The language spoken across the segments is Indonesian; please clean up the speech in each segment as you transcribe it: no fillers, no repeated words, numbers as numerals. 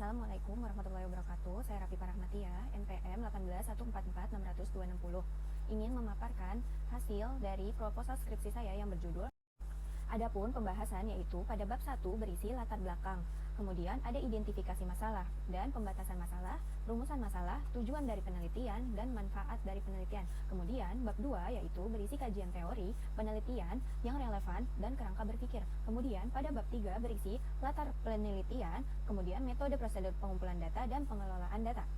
Assalamualaikum warahmatullahi wabarakatuh. Saya Raffi Parahmatia, NPM 1814460. Ingin memaparkan hasil dari proposal skripsi saya yang berjudul Adapun pembahasan yaitu pada bab 1 berisi latar belakang, kemudian ada identifikasi masalah dan pembatasan masalah, rumusan masalah, tujuan dari penelitian, dan manfaat dari penelitian. Kemudian bab 2 yaitu berisi kajian teori, penelitian yang relevan, dan kerangka berpikir. Kemudian pada bab 3 berisi latar penelitian, kemudian metode prosedur pengumpulan data dan pengelolaan data.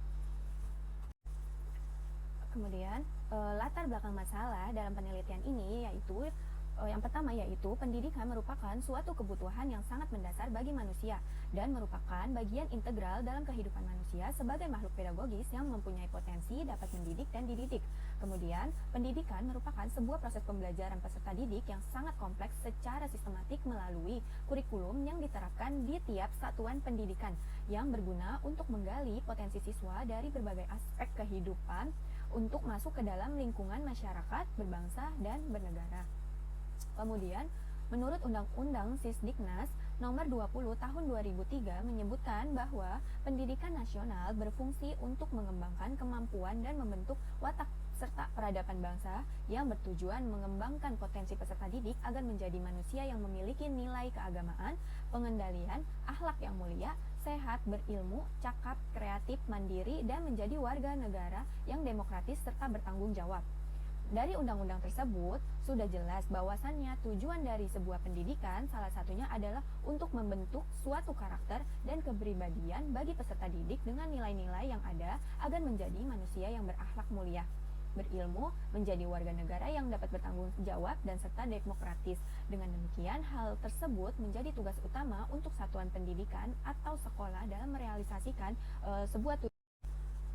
Kemudian latar belakang masalah dalam penelitian ini yaitu yang pertama yaitu pendidikan merupakan suatu kebutuhan yang sangat mendasar bagi manusia dan merupakan bagian integral dalam kehidupan manusia sebagai makhluk pedagogis yang mempunyai potensi dapat mendidik dan dididik. Kemudian, pendidikan merupakan sebuah proses pembelajaran peserta didik yang sangat kompleks secara sistematik melalui kurikulum yang diterapkan di tiap satuan pendidikan yang berguna untuk menggali potensi siswa dari berbagai aspek kehidupan untuk masuk ke dalam lingkungan masyarakat, berbangsa, dan bernegara. Kemudian, menurut Undang-Undang Sisdiknas Nomor 20 Tahun 2003 menyebutkan bahwa pendidikan nasional berfungsi untuk mengembangkan kemampuan dan membentuk watak serta peradaban bangsa yang bertujuan mengembangkan potensi peserta didik agar menjadi manusia yang memiliki nilai keagamaan, pengendalian, akhlak yang mulia, sehat, berilmu, cakap, kreatif, mandiri, dan menjadi warga negara yang demokratis serta bertanggung jawab. Dari undang-undang tersebut, sudah jelas bahwasannya tujuan dari sebuah pendidikan salah satunya adalah untuk membentuk suatu karakter dan kepribadian bagi peserta didik dengan nilai-nilai yang ada agar menjadi manusia yang berakhlak mulia, berilmu, menjadi warga negara yang dapat bertanggung jawab dan serta demokratis. Dengan demikian, hal tersebut menjadi tugas utama untuk satuan pendidikan atau sekolah dalam merealisasikan sebuah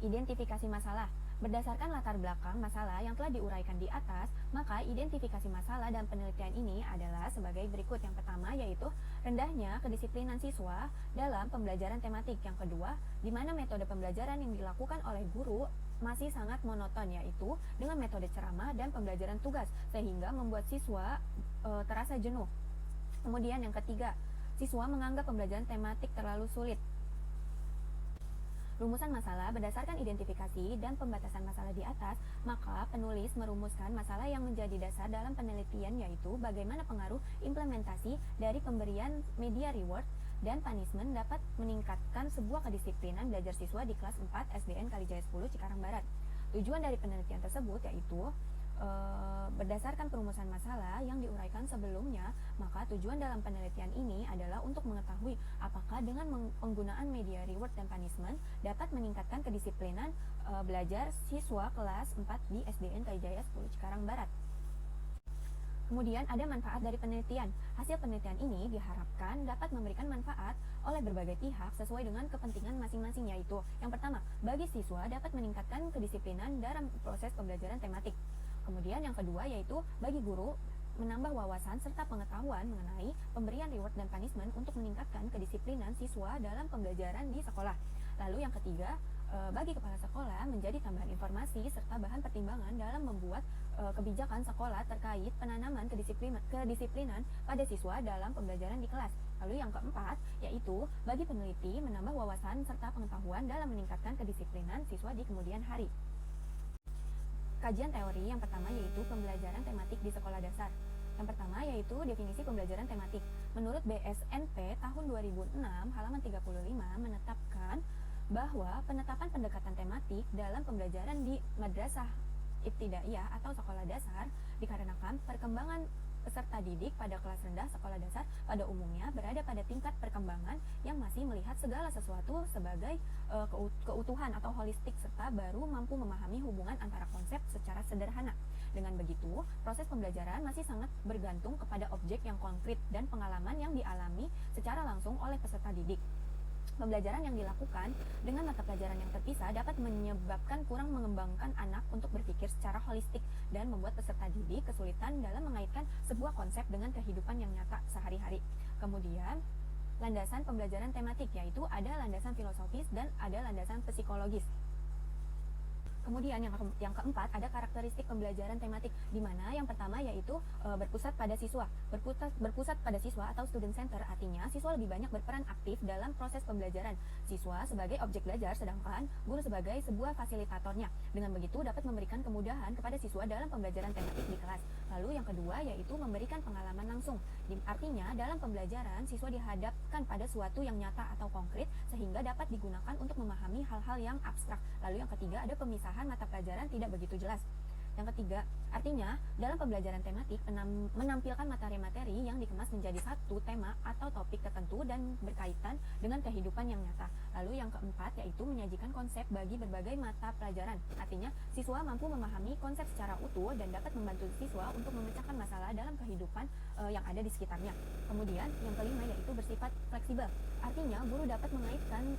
identifikasi masalah. Berdasarkan latar belakang masalah yang telah diuraikan di atas, maka identifikasi masalah dan penelitian ini adalah sebagai berikut. Yang pertama yaitu rendahnya kedisiplinan siswa dalam pembelajaran tematik. Yang kedua, di mana metode pembelajaran yang dilakukan oleh guru masih sangat monoton, yaitu dengan metode ceramah dan pembelajaran tugas sehingga membuat siswa terasa jenuh. Kemudian yang ketiga, siswa menganggap pembelajaran tematik terlalu sulit. Rumusan masalah berdasarkan identifikasi dan pembatasan masalah di atas, maka penulis merumuskan masalah yang menjadi dasar dalam penelitian yaitu bagaimana pengaruh implementasi dari pemberian media reward dan punishment dapat meningkatkan sebuah kedisiplinan belajar siswa di kelas 4 SDN Kalijaya 10 Cikarang Barat. Tujuan dari penelitian tersebut yaitu berdasarkan perumusan masalah yang diuraikan sebelumnya, maka tujuan dalam penelitian ini adalah untuk mengetahui apakah dengan penggunaan media reward dan punishment dapat meningkatkan kedisiplinan belajar siswa kelas 4 di SDN Kalijaya 10 Cikarang Barat. Kemudian ada manfaat dari penelitian. Hasil penelitian ini diharapkan dapat memberikan manfaat oleh berbagai pihak sesuai dengan kepentingan masing-masing, yaitu yang pertama, bagi siswa dapat meningkatkan kedisiplinan dalam proses pembelajaran tematik. Kemudian yang kedua yaitu bagi guru menambah wawasan serta pengetahuan mengenai pemberian reward dan punishment untuk meningkatkan kedisiplinan siswa dalam pembelajaran di sekolah. Lalu yang ketiga, bagi kepala sekolah menjadi tambahan informasi serta bahan pertimbangan dalam membuat kebijakan sekolah terkait penanaman kedisiplinan pada siswa dalam pembelajaran di kelas. Lalu yang keempat, yaitu bagi peneliti menambah wawasan serta pengetahuan dalam meningkatkan kedisiplinan siswa di kemudian hari. Kajian teori yang pertama yaitu pembelajaran tematik di sekolah dasar. Yang pertama yaitu definisi pembelajaran tematik. Menurut BSNP tahun 2006 halaman 35 menetapkan bahwa penetapan pendekatan tematik dalam pembelajaran di madrasah ibtidaiyah atau sekolah dasar dikarenakan perkembangan peserta didik pada kelas rendah sekolah dasar pada umumnya berada pada tingkat perkembangan yang masih melihat segala sesuatu sebagai keutuhan atau holistik serta baru mampu memahami hubungan antara konsep secara sederhana. Dengan begitu, proses pembelajaran masih sangat bergantung kepada objek yang konkret dan pengalaman yang dialami secara langsung oleh peserta didik. Pembelajaran yang dilakukan dengan mata pelajaran yang terpisah dapat menyebabkan kurang mengembangkan anak untuk berpikir secara holistik dan membuat peserta didik kesulitan dalam mengaitkan sebuah konsep dengan kehidupan yang nyata sehari-hari. Kemudian, landasan pembelajaran tematik yaitu ada landasan filosofis dan ada landasan psikologis. Kemudian yang keempat ada karakteristik pembelajaran tematik, di mana yang pertama yaitu berpusat pada siswa. Berpusat pada siswa atau student center artinya siswa lebih banyak berperan aktif dalam proses pembelajaran. Siswa sebagai objek belajar sedangkan guru sebagai sebuah fasilitatornya. Dengan begitu dapat memberikan kemudahan kepada siswa dalam pembelajaran tematik di kelas. Lalu yang kedua yaitu memberikan pengalaman langsung. Artinya dalam pembelajaran siswa dihadapkan pada suatu yang nyata atau konkret sehingga dapat digunakan untuk memahami hal-hal yang abstrak. Lalu yang ketiga ada pemisahan mata pelajaran tidak begitu jelas. Yang ketiga, artinya dalam pembelajaran tematik menampilkan materi-materi yang dikemas menjadi satu tema atau topik tertentu dan berkaitan dengan kehidupan yang nyata. Lalu yang keempat yaitu menyajikan konsep bagi berbagai mata pelajaran. Artinya siswa mampu memahami konsep secara utuh dan dapat membantu siswa untuk memecahkan masalah dalam kehidupan yang ada di sekitarnya. Kemudian yang kelima yaitu bersifat fleksibel. Artinya guru dapat mengaitkan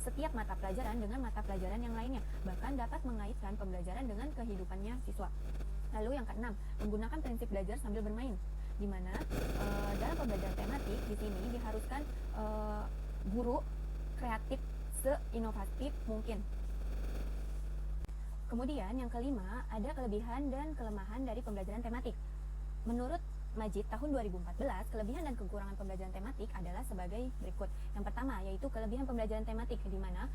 setiap mata pelajaran dengan mata pelajaran yang lainnya, bahkan dapat mengaitkan pembelajaran dengan kehidupannya siswa. Lalu yang keenam, menggunakan prinsip belajar sambil bermain, di mana dalam pembelajaran tematik di sini diharuskan guru kreatif seinovatif mungkin. Kemudian yang kelima, ada kelebihan dan kelemahan dari pembelajaran tematik. Menurut Majid tahun 2014, kelebihan dan kekurangan pembelajaran tematik adalah sebagai berikut. Yang pertama yaitu kelebihan pembelajaran tematik, di mana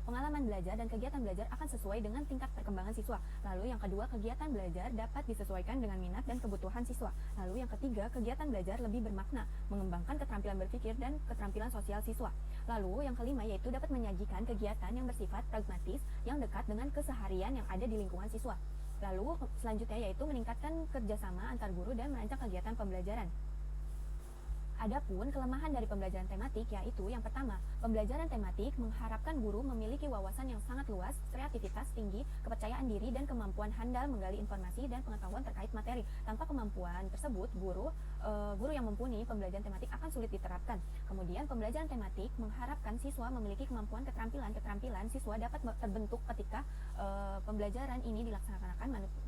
pengalaman belajar dan kegiatan belajar akan sesuai dengan tingkat perkembangan siswa. Lalu yang kedua, kegiatan belajar dapat disesuaikan dengan minat dan kebutuhan siswa. Lalu yang ketiga, kegiatan belajar lebih bermakna, mengembangkan keterampilan berpikir dan keterampilan sosial siswa. Lalu yang kelima yaitu dapat menyajikan kegiatan yang bersifat pragmatis yang dekat dengan keseharian yang ada di lingkungan siswa. Lalu selanjutnya yaitu meningkatkan kerjasama antar guru dan merancang kegiatan pembelajaran. Adapun kelemahan dari pembelajaran tematik yaitu yang pertama, pembelajaran tematik mengharapkan guru memiliki wawasan yang sangat luas, kreativitas tinggi, kepercayaan diri dan kemampuan handal menggali informasi dan pengetahuan terkait materi. Tanpa kemampuan tersebut, guru yang mumpuni pembelajaran tematik akan sulit diterapkan. Kemudian pembelajaran tematik mengharapkan siswa memiliki kemampuan keterampilan siswa dapat terbentuk ketika pembelajaran ini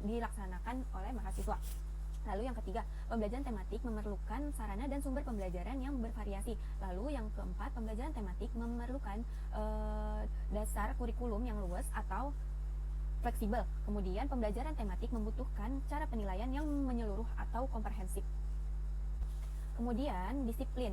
dilaksanakan oleh mahasiswa. Lalu yang ketiga, pembelajaran tematik memerlukan sarana dan sumber pembelajaran yang bervariasi. Lalu yang keempat, pembelajaran tematik memerlukan dasar kurikulum yang luas atau fleksibel. Kemudian pembelajaran tematik membutuhkan cara penilaian yang menyeluruh atau komprehensif. Kemudian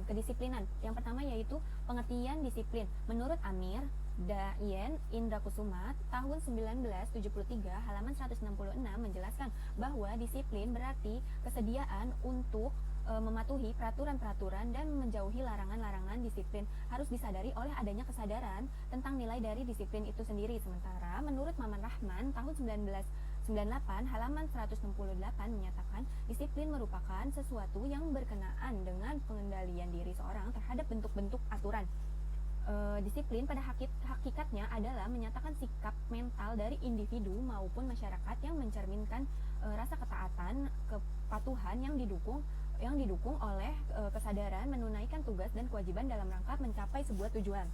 kedisiplinan. Yang pertama yaitu pengertian disiplin. Menurut Amir Dayen Indra Kusuma tahun 1973 halaman 166 menjelaskan bahwa disiplin berarti kesediaan untuk mematuhi peraturan-peraturan dan menjauhi larangan-larangan. Disiplin harus disadari oleh adanya kesadaran tentang nilai dari disiplin itu sendiri. Sementara menurut Maman Rahman tahun 1998 halaman 168 menyatakan disiplin merupakan sesuatu yang berkenaan dengan pengendalian diri seorang terhadap bentuk-bentuk aturan. Disiplin pada hakikatnya adalah menyatakan sikap mental dari individu maupun masyarakat yang mencerminkan rasa ketaatan, kepatuhan yang didukung oleh kesadaran menunaikan tugas dan kewajiban dalam rangka mencapai sebuah tujuan.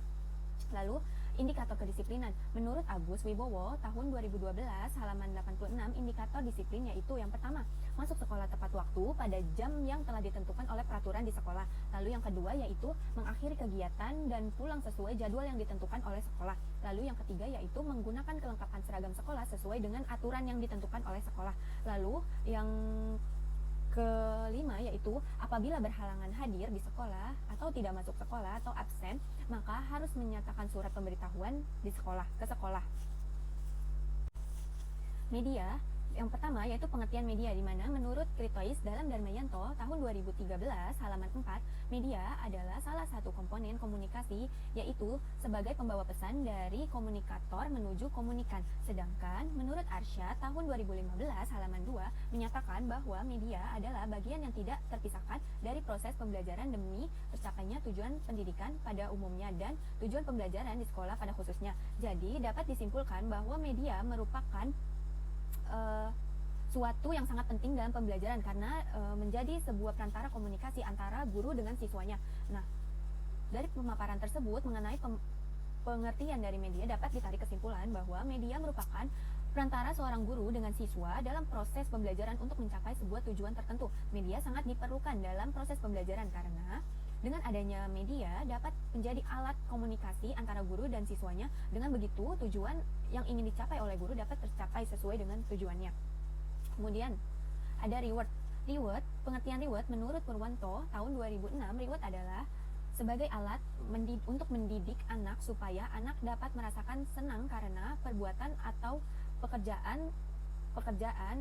Lalu indikator kedisiplinan. Menurut Agus Wibowo tahun 2012 halaman 86, indikator disiplin yaitu yang pertama, masuk sekolah tepat waktu pada jam yang telah ditentukan oleh peraturan di sekolah. Lalu yang kedua yaitu mengakhiri kegiatan dan pulang sesuai jadwal yang ditentukan oleh sekolah. Lalu yang ketiga yaitu menggunakan kelengkapan seragam sekolah sesuai dengan aturan yang ditentukan oleh sekolah. Lalu yang kelima yaitu apabila berhalangan hadir di sekolah atau tidak masuk sekolah atau absen, maka harus menyatakan surat pemberitahuan ke sekolah. Media. Yang pertama yaitu pengertian media, di mana menurut Kritois dalam Darmayanto tahun 2013 halaman 4, media adalah salah satu komponen komunikasi yaitu sebagai pembawa pesan dari komunikator menuju komunikan. Sedangkan menurut Arsyad tahun 2015 halaman 2 menyatakan bahwa media adalah bagian yang tidak terpisahkan dari proses pembelajaran demi tercapainya tujuan pendidikan pada umumnya dan tujuan pembelajaran di sekolah pada khususnya. Jadi dapat disimpulkan bahwa media merupakan suatu yang sangat penting dalam pembelajaran karena menjadi sebuah perantara komunikasi antara guru dengan siswanya. Nah, dari pemaparan tersebut mengenai pengertian dari media dapat ditarik kesimpulan bahwa media merupakan perantara seorang guru dengan siswa dalam proses pembelajaran untuk mencapai sebuah tujuan tertentu. Media sangat diperlukan dalam proses pembelajaran karena Dengan adanya media dapat menjadi alat komunikasi antara guru dan siswanya. Dengan begitu, tujuan yang ingin dicapai oleh guru dapat tercapai sesuai dengan tujuannya. Kemudian ada reward. Pengertian reward menurut Purwanto tahun 2006, reward adalah sebagai alat untuk mendidik anak supaya anak dapat merasakan senang karena perbuatan atau pekerjaan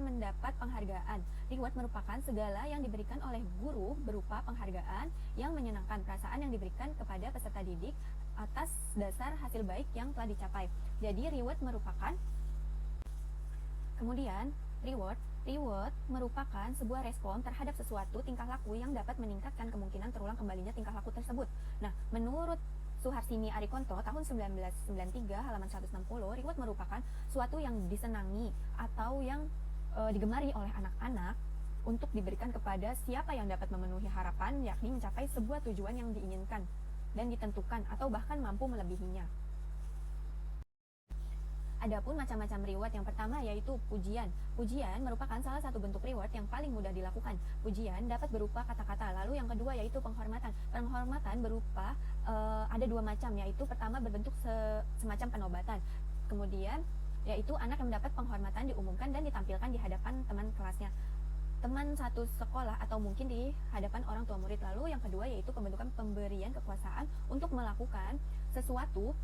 mendapat penghargaan. Reward merupakan segala yang diberikan oleh guru berupa penghargaan yang menyenangkan, perasaan yang diberikan kepada peserta didik atas dasar hasil baik yang telah dicapai. Jadi reward merupakan Reward merupakan sebuah respon terhadap sesuatu tingkah laku yang dapat meningkatkan kemungkinan terulang kembalinya tingkah laku tersebut. Nah, menurut Suharsini Arikonto tahun 1993 halaman 160, reward merupakan suatu yang disenangi atau yang digemari oleh anak-anak untuk diberikan kepada siapa yang dapat memenuhi harapan, yakni mencapai sebuah tujuan yang diinginkan dan ditentukan atau bahkan mampu melebihinya. Adapun macam-macam reward, yang pertama yaitu pujian. Pujian merupakan salah satu bentuk reward yang paling mudah dilakukan. Pujian dapat berupa kata-kata. Lalu yang kedua yaitu penghormatan. Penghormatan berupa ada dua macam, yaitu pertama berbentuk semacam penobatan. Kemudian yaitu anak yang mendapat penghormatan diumumkan dan ditampilkan di hadapan teman kelasnya, teman satu sekolah, atau mungkin di hadapan orang tua murid. Lalu yang kedua yaitu pembentukan pemberian kekuasaan untuk melakukan sesuatu.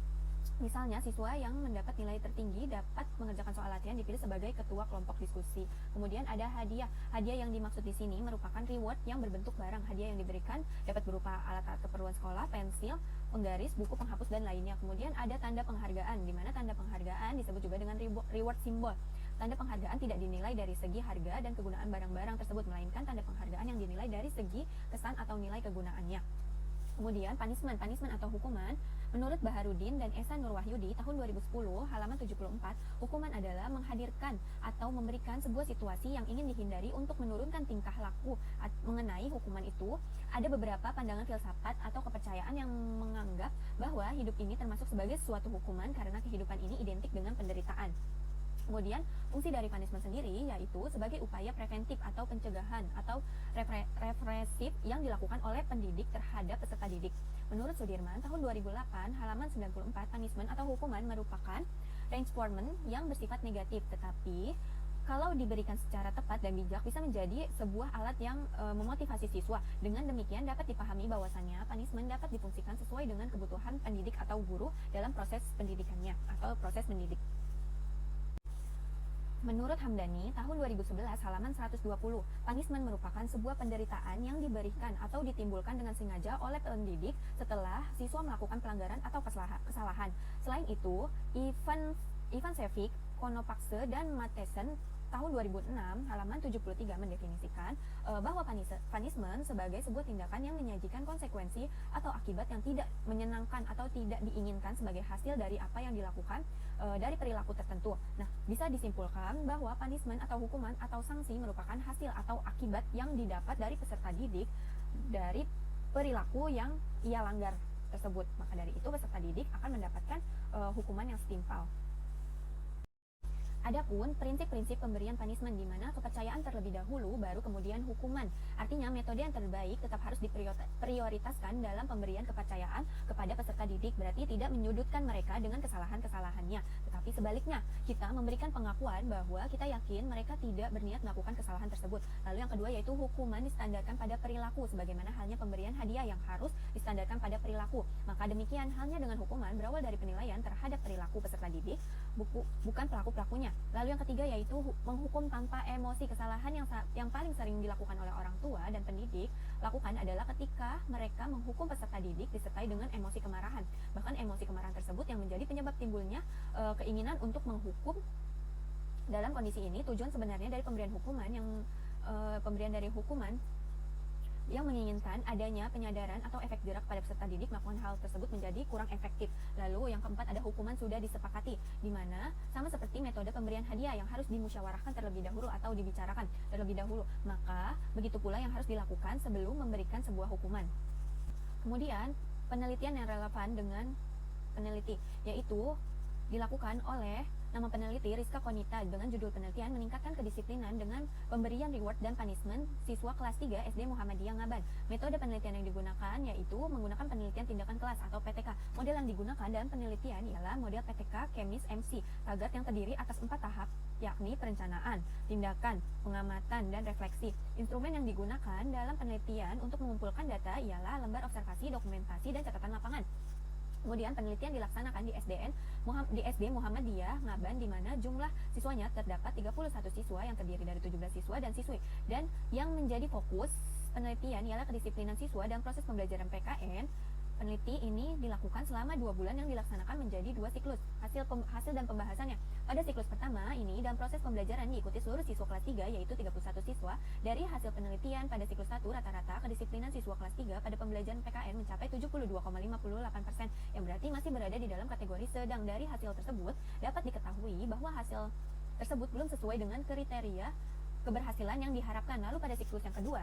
Misalnya, siswa yang mendapat nilai tertinggi dapat mengerjakan soal latihan dipilih sebagai ketua kelompok diskusi. Kemudian ada hadiah. Hadiah yang dimaksud di sini merupakan reward yang berbentuk barang. Hadiah yang diberikan dapat berupa alat-alat keperluan sekolah, pensil, penggaris, buku penghapus, dan lainnya. Kemudian ada tanda penghargaan, di mana tanda penghargaan disebut juga dengan reward simbol. Tanda penghargaan tidak dinilai dari segi harga dan kegunaan barang-barang tersebut, melainkan tanda penghargaan yang dinilai dari segi kesan atau nilai kegunaannya. Kemudian punishment atau hukuman. Menurut Baharudin dan Esa Nurwahyudi tahun 2010 halaman 74, hukuman adalah menghadirkan atau memberikan sebuah situasi yang ingin dihindari untuk menurunkan tingkah laku. Mengenai hukuman itu, ada beberapa pandangan filsafat atau kepercayaan yang menganggap bahwa hidup ini termasuk sebagai suatu hukuman karena kehidupan ini identik dengan penderitaan. Kemudian fungsi dari punishment sendiri yaitu sebagai upaya preventif atau pencegahan atau represif yang dilakukan oleh pendidik terhadap peserta didik. Menurut Sudirman tahun 2008 halaman 94, punishment atau hukuman merupakan reinforcement yang bersifat negatif, tetapi kalau diberikan secara tepat dan bijak bisa menjadi sebuah alat yang memotivasi siswa. Dengan demikian dapat dipahami bahwasannya punishment dapat difungsikan sesuai dengan kebutuhan pendidik atau guru dalam proses pendidikannya atau proses mendidik. Menurut Hamdani, tahun 2011 halaman 120, punishment merupakan sebuah penderitaan yang diberikan atau ditimbulkan dengan sengaja oleh pendidik setelah siswa melakukan pelanggaran atau kesalahan. Selain itu, Ivan Sevik, Konopakse, dan Matheson tahun 2006 halaman 73 mendefinisikan bahwa punishment sebagai sebuah tindakan yang menyajikan konsekuensi atau akibat yang tidak menyenangkan atau tidak diinginkan sebagai hasil dari apa yang dilakukan dari perilaku tertentu. Nah, bisa disimpulkan bahwa punishment atau hukuman atau sanksi merupakan hasil atau akibat yang didapat dari peserta didik dari perilaku yang ia langgar tersebut. Maka dari itu peserta didik akan mendapatkan hukuman yang setimpal. Adapun prinsip-prinsip pemberian punishment, di mana kepercayaan terlebih dahulu baru kemudian hukuman. Artinya metode yang terbaik tetap harus diprioritaskan dalam pemberian kepercayaan kepada peserta didik, berarti tidak menyudutkan mereka dengan kesalahan-kesalahannya, tetapi sebaliknya kita memberikan pengakuan bahwa kita yakin mereka tidak berniat melakukan kesalahan tersebut. Lalu yang kedua yaitu hukuman distandarkan pada perilaku, sebagaimana halnya pemberian hadiah yang harus distandarkan pada perilaku. Maka demikian halnya dengan hukuman berawal dari penilaian terhadap perilaku peserta didik, bukan pelaku-pelakunya. Lalu yang ketiga yaitu menghukum tanpa emosi. Kesalahan yang paling sering dilakukan oleh orang tua dan pendidik lakukan adalah ketika mereka menghukum peserta didik disertai dengan emosi kemarahan. Bahkan emosi kemarahan tersebut yang menjadi penyebab timbulnya keinginan untuk menghukum. Dalam kondisi ini, tujuan sebenarnya dari pemberian hukuman yang menginginkan adanya penyadaran atau efek jerak pada peserta didik melakukan hal tersebut menjadi kurang efektif. Lalu yang keempat ada hukuman sudah disepakati, di mana sama seperti metode pemberian hadiah yang harus dimusyawarahkan terlebih dahulu atau dibicarakan terlebih dahulu, maka begitu pula yang harus dilakukan sebelum memberikan sebuah hukuman. Kemudian penelitian yang relevan dengan peneliti yaitu dilakukan oleh Nama peneliti Rizka Konita dengan judul penelitian meningkatkan kedisiplinan dengan pemberian reward dan punishment siswa kelas 3 SD Muhammadiyah Ngaban. Metode penelitian yang digunakan yaitu menggunakan penelitian tindakan kelas atau PTK. Model yang digunakan dalam penelitian ialah model PTK Kemis MC, tagar yang terdiri atas 4 tahap, yakni perencanaan, tindakan, pengamatan, dan refleksi. Instrumen yang digunakan dalam penelitian untuk mengumpulkan data ialah lembar observasi, dokumentasi, dan catatan lapangan. Kemudian penelitian dilaksanakan di SD Muhammadiyah Ngaban, di mana jumlah siswanya terdapat 31 siswa yang terdiri dari 17 siswa dan siswi. Dan yang menjadi fokus penelitian ialah kedisiplinan siswa dan proses pembelajaran PKN. Peneliti ini dilakukan selama 2 bulan yang dilaksanakan menjadi 2 siklus. Hasil dan pembahasannya. Pada siklus pertama ini, dalam proses pembelajaran diikuti seluruh siswa kelas 3, yaitu 31 siswa. Dari hasil penelitian pada siklus 1, rata-rata kedisiplinan siswa kelas 3 pada pembelajaran PKN mencapai 72,58%, yang berarti masih berada di dalam kategori sedang. Dari hasil tersebut, dapat diketahui bahwa hasil tersebut belum sesuai dengan kriteria keberhasilan yang diharapkan. Lalu pada siklus yang kedua,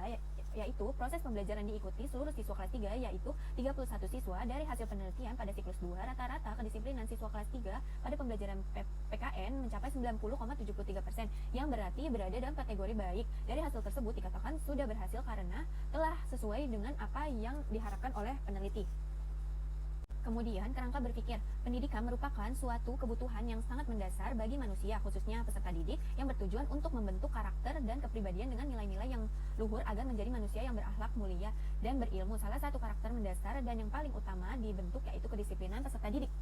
yaitu proses pembelajaran diikuti seluruh siswa kelas 3, yaitu 31 siswa. Dari hasil penelitian pada siklus 2, rata-rata kedisiplinan siswa kelas 3 pada pembelajaran PKN mencapai 90,73%, yang berarti berada dalam kategori baik. Dari hasil tersebut dikatakan sudah berhasil karena telah sesuai dengan apa yang diharapkan oleh peneliti. Kemudian, kerangka berpikir. Pendidikan merupakan suatu kebutuhan yang sangat mendasar bagi manusia, khususnya peserta didik, yang bertujuan untuk membentuk karakter dan kepribadian dengan nilai-nilai yang luhur agar menjadi manusia yang berakhlak mulia dan berilmu. Salah satu karakter mendasar dan yang paling utama dibentuk yaitu kedisiplinan peserta didik.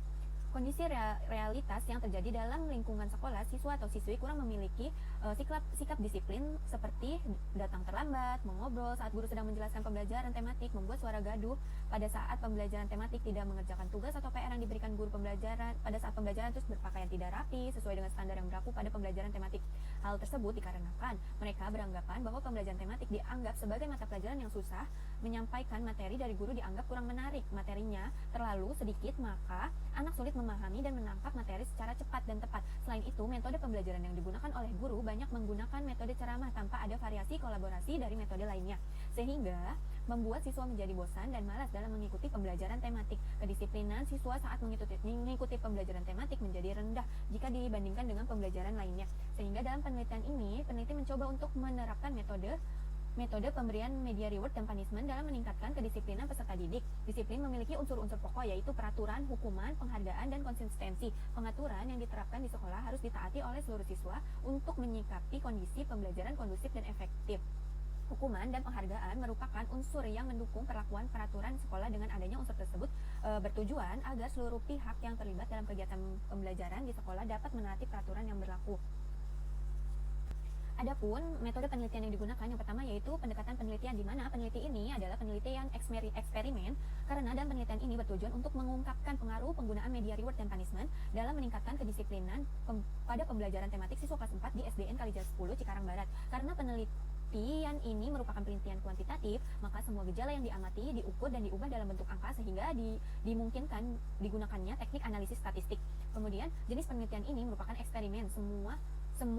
Kondisi realitas yang terjadi dalam lingkungan sekolah, siswa atau siswi kurang memiliki sikap disiplin seperti datang terlambat, mengobrol saat guru sedang menjelaskan pembelajaran tematik, membuat suara gaduh pada saat pembelajaran tematik, tidak mengerjakan tugas atau PR yang diberikan guru pembelajaran pada saat pembelajaran, terus berpakaian tidak rapi sesuai dengan standar yang berlaku pada pembelajaran tematik. Hal tersebut dikarenakan mereka beranggapan bahwa pembelajaran tematik dianggap sebagai mata pelajaran yang susah, menyampaikan materi dari guru dianggap kurang menarik, materinya terlalu sedikit, maka anak sulit memahami dan menangkap materi secara cepat dan tepat. Selain itu, metode pembelajaran yang digunakan oleh guru banyak menggunakan metode ceramah tanpa ada variasi kolaborasi dari metode lainnya, sehingga membuat siswa menjadi bosan dan malas dalam mengikuti pembelajaran tematik. Kedisiplinan siswa saat mengikuti pembelajaran tematik menjadi rendah jika dibandingkan dengan pembelajaran lainnya. Sehingga dalam penelitian ini, peneliti mencoba untuk menerapkan metode pemberian media reward dan punishment dalam meningkatkan kedisiplinan peserta didik. Disiplin memiliki unsur-unsur pokok yaitu peraturan, hukuman, penghargaan, dan konsistensi. Pengaturan yang diterapkan di sekolah harus ditaati oleh seluruh siswa untuk menyikapi kondisi pembelajaran kondusif dan efektif. Hukuman dan penghargaan merupakan unsur yang mendukung perlakuan peraturan sekolah. Dengan adanya unsur tersebut bertujuan agar seluruh pihak yang terlibat dalam kegiatan pembelajaran di sekolah dapat menaati peraturan yang berlaku. Adapun metode penelitian yang digunakan yang pertama yaitu pendekatan penelitian, di mana peneliti ini adalah penelitian eksperimen karena dalam penelitian ini bertujuan untuk mengungkapkan pengaruh penggunaan media reward dan punishment dalam meningkatkan kedisiplinan pada pembelajaran tematik siswa kelas 4 di SDN Kalijar 10 Cikarang Barat. Karena penelitian ini merupakan penelitian kuantitatif, maka semua gejala yang diamati diukur dan diubah dalam bentuk angka sehingga dimungkinkan digunakannya teknik analisis statistik. Kemudian jenis penelitian ini merupakan eksperimen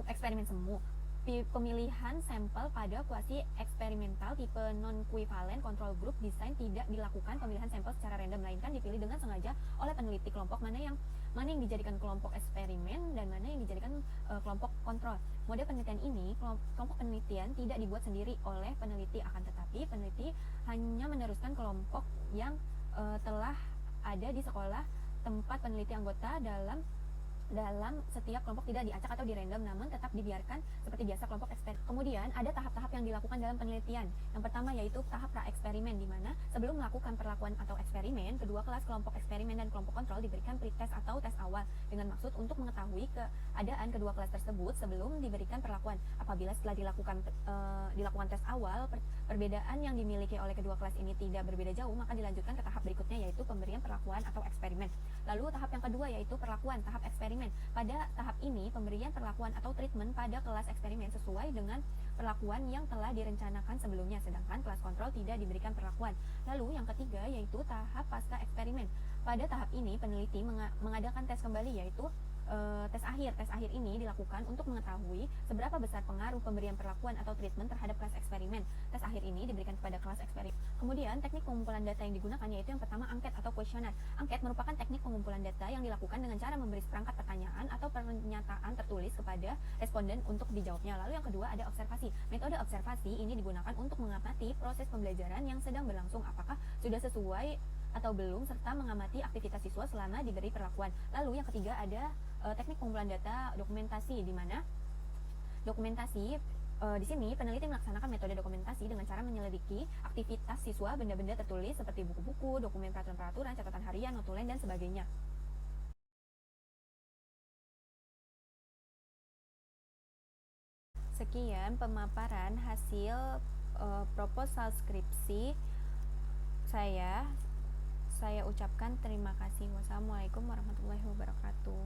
eksperimen semu. Pemilihan sampel pada kuasi eksperimental tipe non-kuivalen control group design, tidak dilakukan pemilihan sampel secara random, melainkan dipilih dengan sengaja oleh peneliti kelompok mana yang dijadikan kelompok eksperimen dan mana yang dijadikan kelompok kontrol. Model penelitian ini, kelompok penelitian tidak dibuat sendiri oleh peneliti, akan tetapi peneliti hanya meneruskan kelompok yang telah ada di sekolah tempat peneliti anggota. Dalam setiap kelompok tidak diacak atau dirandom, namun tetap dibiarkan seperti biasa kelompok eksperimen. Kemudian ada tahap-tahap yang dilakukan dalam penelitian. Yang pertama yaitu tahap pra-eksperimen, di mana sebelum melakukan perlakuan atau eksperimen, kedua kelas kelompok eksperimen dan kelompok kontrol diberikan pretest atau tes awal dengan maksud untuk mengetahui keadaan kedua kelas tersebut sebelum diberikan perlakuan. Apabila setelah dilakukan tes awal, perbedaan yang dimiliki oleh kedua kelas ini tidak berbeda jauh, maka dilanjutkan ke tahap berikutnya yaitu pemberian perlakuan atau eksperimen. Lalu tahap yang kedua yaitu perlakuan, tahap eksperimen. Pada tahap ini, pemberian perlakuan atau treatment pada kelas eksperimen sesuai dengan perlakuan yang telah direncanakan sebelumnya, sedangkan kelas kontrol tidak diberikan perlakuan. Lalu yang ketiga yaitu tahap pasca eksperimen. Pada tahap ini, peneliti mengadakan tes kembali yaitu Tes akhir ini dilakukan untuk mengetahui seberapa besar pengaruh pemberian perlakuan atau treatment terhadap kelas eksperimen. Tes akhir ini diberikan kepada kelas eksperimen. Kemudian teknik pengumpulan data yang digunakan yaitu yang pertama angket atau kuesioner. Angket merupakan teknik pengumpulan data yang dilakukan dengan cara memberi seperangkat pertanyaan atau pernyataan tertulis kepada responden untuk dijawabnya. Lalu yang kedua ada observasi. Metode observasi ini digunakan untuk mengamati proses pembelajaran yang sedang berlangsung, apakah sudah sesuai atau belum, serta mengamati aktivitas siswa selama diberi perlakuan. Lalu yang ketiga ada teknik pengumpulan data dokumentasi, di mana dokumentasi di sini peneliti melaksanakan metode dokumentasi dengan cara menyelidiki aktivitas siswa, benda-benda tertulis seperti buku-buku, dokumen peraturan-peraturan, catatan harian, notulen, dan sebagainya. Sekian pemaparan hasil proposal skripsi saya. Saya ucapkan terima kasih. Wassalamualaikum warahmatullahi wabarakatuh.